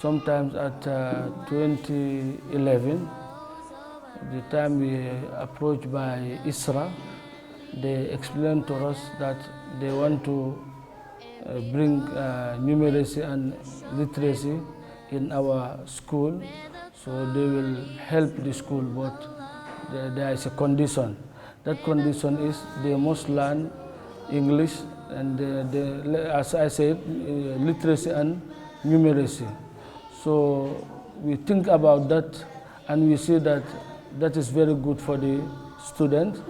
Sometimes at 2011, the time we approached by ISRA, they explained to us that they want to bring numeracy and literacy in our school, so they will help the school, but there is a condition. That condition is they must learn English and as I said, literacy and numeracy. So we think about that and we see that that is very good for the students.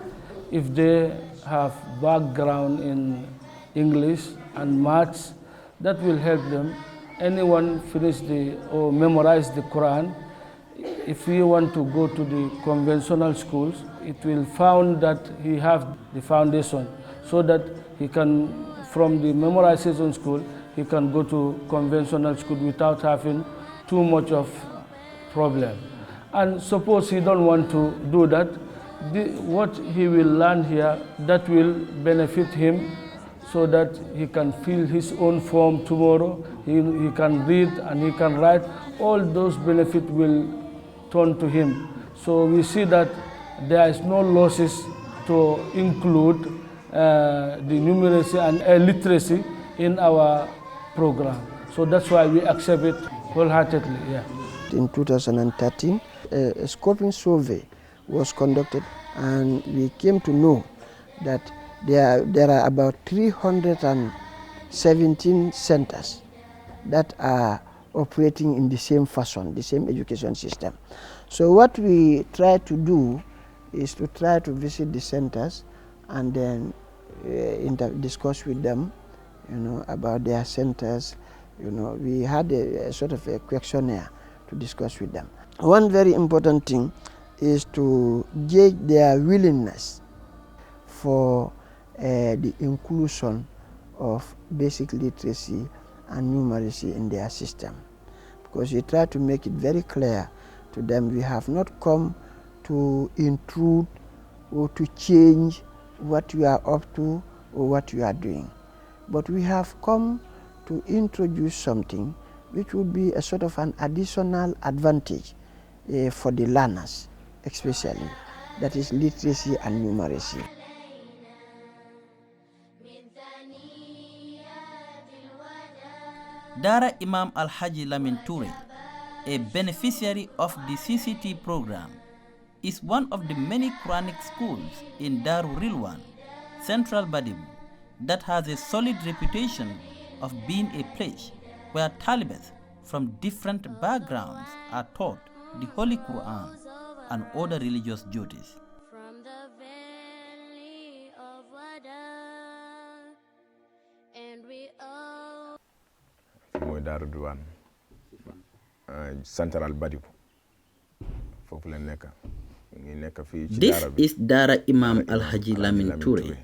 If they have background in English and maths, that will help them. Anyone finish or memorize the Quran, if he want to go to the conventional schools, it will found that he have the foundation so that he can, from the memorization school, he can go to conventional school without having too much of problem. And suppose he don't want to do that, what he will learn here, that will benefit him so that he can fill his own form tomorrow, he can read and he can write, all those benefits will turn to him. So we see that there is no losses to include the numeracy and literacy in our program. So that's why we accept it wholeheartedly. Yeah. In 2013, a scoping survey was conducted and we came to know that there are about 317 centers that are operating in the same fashion, the same education system. So what we try to do is to try to visit the centers and then discuss with them, about their centers. We had a sort of a questionnaire to discuss with them. One very important thing is to gauge their willingness for the inclusion of basic literacy and numeracy in their system, because we try to make it very clear to them we have not come to intrude or to change what you are up to or what you are doing, but we have come to introduce something which would be a sort of an additional advantage for the learners, especially, that is literacy and numeracy. Dara Imam Al-Haji Lamin Toure, a beneficiary of the CCT program, is one of the many Quranic schools in Darul Rilwan, Central Badibu, that has a solid reputation of being a place where talibas from different backgrounds are taught the Holy Quran and other religious duties. mooy Daaru Rilwan Central Badibu foofu la nekk ngi nekk fii ci This daara bi. is Dara Imam Al-Haji Lamin Toure.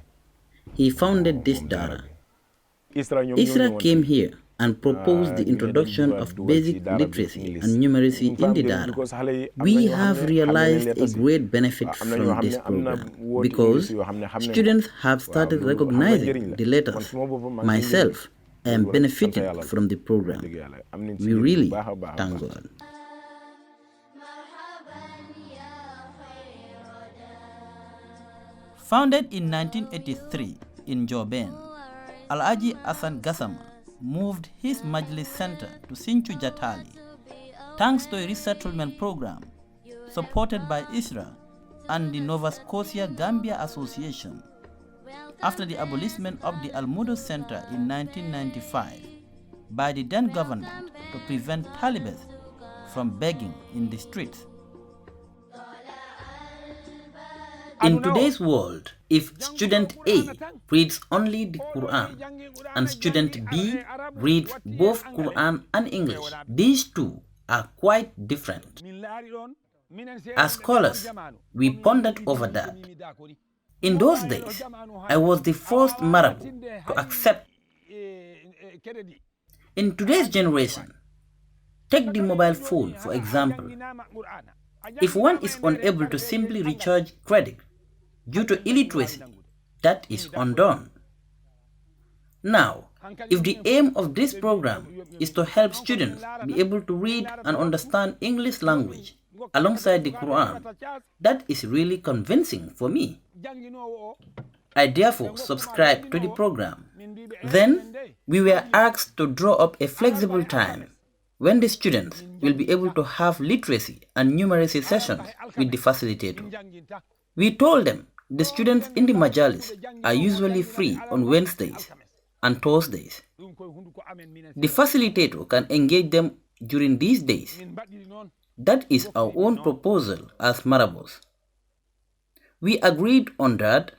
He founded this Dara. ISRA came here and proposed the introduction of basic literacy and numeracy in the Dara. We have realized a great benefit from this program because students have started recognizing the letters. Myself, I am benefiting from the program. We really thank God. Founded in 1983 in Joben, Al-Haji Hassan Gassama moved his Majlis Center to Sinchu Jatali thanks to a resettlement program supported by ISRA and the Nova Scotia Gambia Association. After the abolishment of the Almudo Center in 1995 by the then government to prevent talibas from begging in the streets. In today's world, if student A reads only the Quran and student B reads both Quran and English, these two are quite different. As scholars, we pondered over that. In those days, I was the first Marabu to accept. In today's generation, take the mobile phone for example. If one is unable to simply recharge credit due to illiteracy, that is undone. Now, If the aim of this program is to help students be able to read and understand English language alongside the Quran, that is really convincing for me. I therefore subscribed to the program. Then we were asked to draw up a flexible time when the students will be able to have literacy and numeracy sessions with the facilitator. We told them the students in the Majalis are usually free on Wednesdays and Thursdays. The facilitator can engage them during these days. That is our own proposal as Marabos. We agreed on that,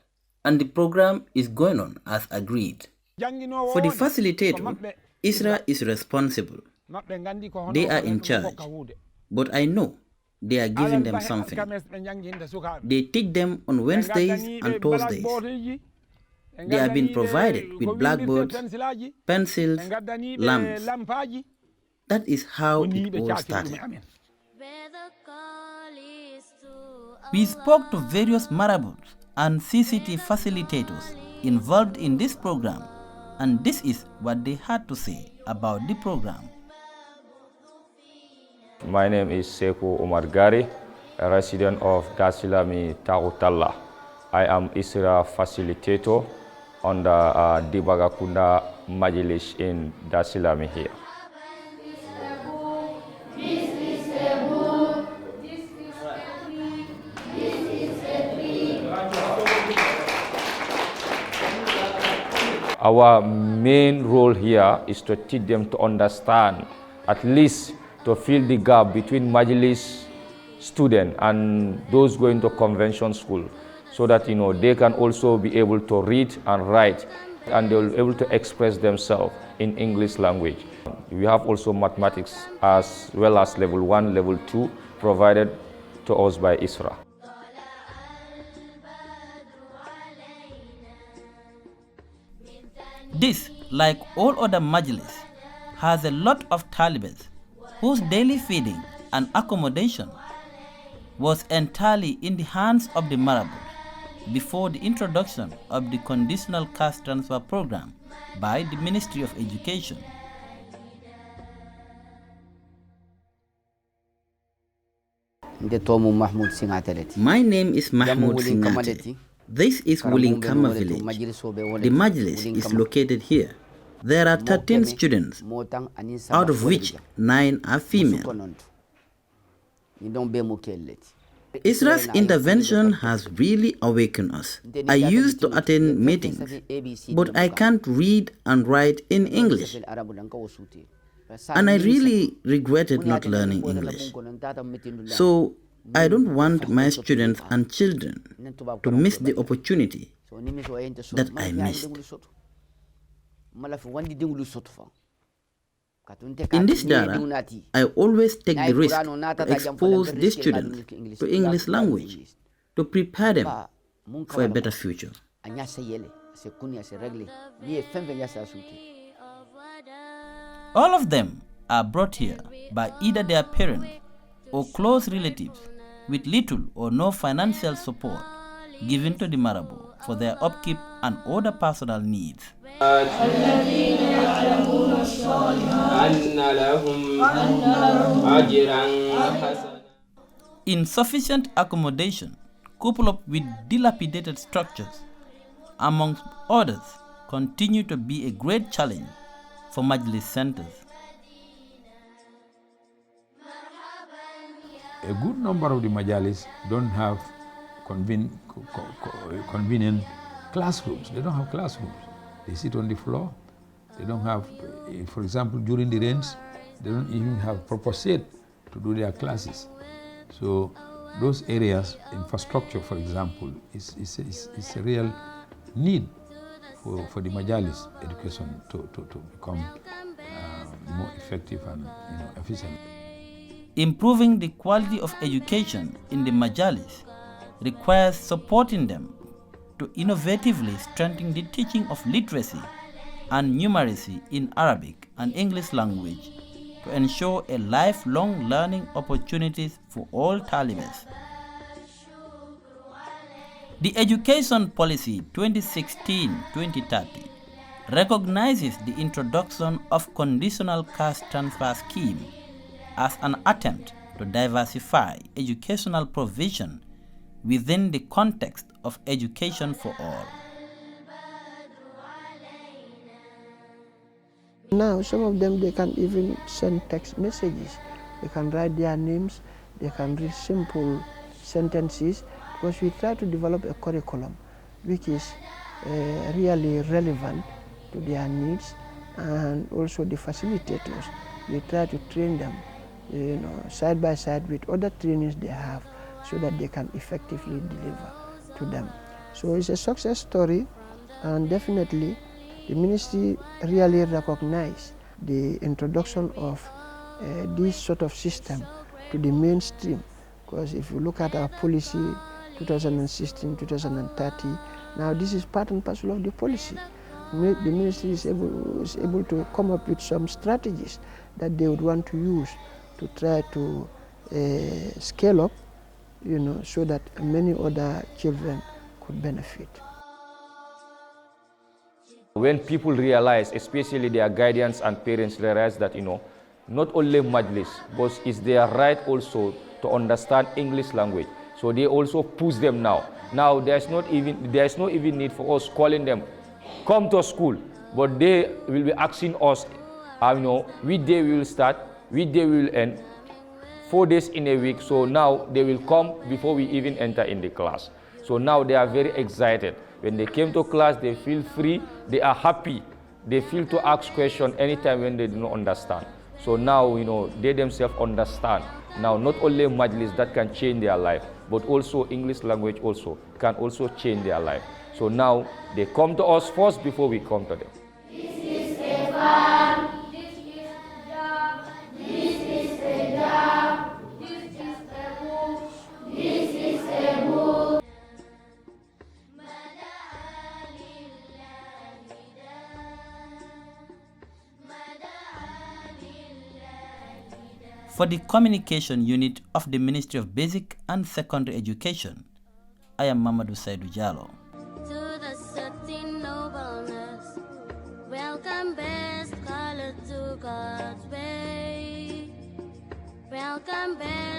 and the program is going on as agreed. For the facilitator, ISRA is responsible. They are in charge, but I know they are giving them something. They teach them on Wednesdays and Thursdays. They have been provided with blackboards, pencils, lamps. That is how it all started. We spoke to various marabouts and CCT facilitators involved in this program, and this is what they had to say about the program. My name is Sekou Omar Gari, a resident of Gasilami Tarutalla. I am ISRA facilitator on the Dibagakunda Majalis in Gasilami here. Our main role here is to teach them to understand, at least to fill the gap between Majalis student and those going to convention school, so that they can also be able to read and write, and they will be able to express themselves in English language. We have also mathematics as well as level 1, level 2 provided to us by ISRA. This, like all other Majalis, has a lot of talibans whose daily feeding and accommodation was entirely in the hands of the Marabou before the introduction of the Conditional Cash Transfer Program by the Ministry of Education. My name is Mahmoud Singate. This is Wulinkama village. The Majalis is located here. There are 13 students, out of which 9 are female. ISRA's intervention has really awakened us. I used to attend meetings, but I can't read and write in English. And I really regretted not learning English. So I don't want my students and children to miss the opportunity that I missed. In this data, I always take the risk to expose these students to English language to prepare them for a better future. All of them are brought here by either their parents or close relatives with little or no financial support given to the Marabou for their upkeep and other personal needs. Insufficient accommodation coupled up with dilapidated structures, amongst others, continue to be a great challenge for Majalis centers. A good number of the Majalis don't have convenient classrooms. They don't have classrooms. They sit on the floor. They don't have, for example, during the rains, they don't even have proper shade to do their classes. So those areas, infrastructure, for example, is a real need for the Majalis education to become more effective and efficient. Improving the quality of education in the Majalis requires supporting them to innovatively strengthen the teaching of literacy and numeracy in Arabic and English language to ensure a lifelong learning opportunities for all talibans. The Education Policy 2016-2030 recognizes the introduction of conditional cash transfer scheme as an attempt to diversify educational provision within the context of education for all. Now, some of them, they can even send text messages. They can write their names, they can read simple sentences, because we try to develop a curriculum which is really relevant to their needs, and also the facilitators. We try to train them, side by side with other trainings they have, so that they can effectively deliver to them. So it's a success story, and definitely the ministry really recognized the introduction of this sort of system to the mainstream, because if you look at our policy 2016-2030, now this is part and parcel of the policy. The ministry is able to come up with some strategies that they would want to use to try to scale up, so that many other children could benefit. When people realize, especially their guardians and parents realize that, not only Majlis, but it's their right also to understand English language. So they also push them now. Now there's no even need for us calling them, come to school, but they will be asking us, which day we will start, which day we will end, 4 days in a week. So now they will come before we even enter in the class. So now they are very excited. When they came to class, they feel free, they are happy. They feel to ask questions anytime when they do not understand. So now, they themselves understand. Now, not only Majlis that can change their life, but also English language also can also change their life. So now, they come to us first before we come to them. This is a farm. This is a job. This is a job. This is a book. This is a book. For the Communication Unit of the Ministry of Basic and Secondary Education, I am Mamadou Saidou Jallo. To the certain nobleness, welcome best color to God's way. Welcome best.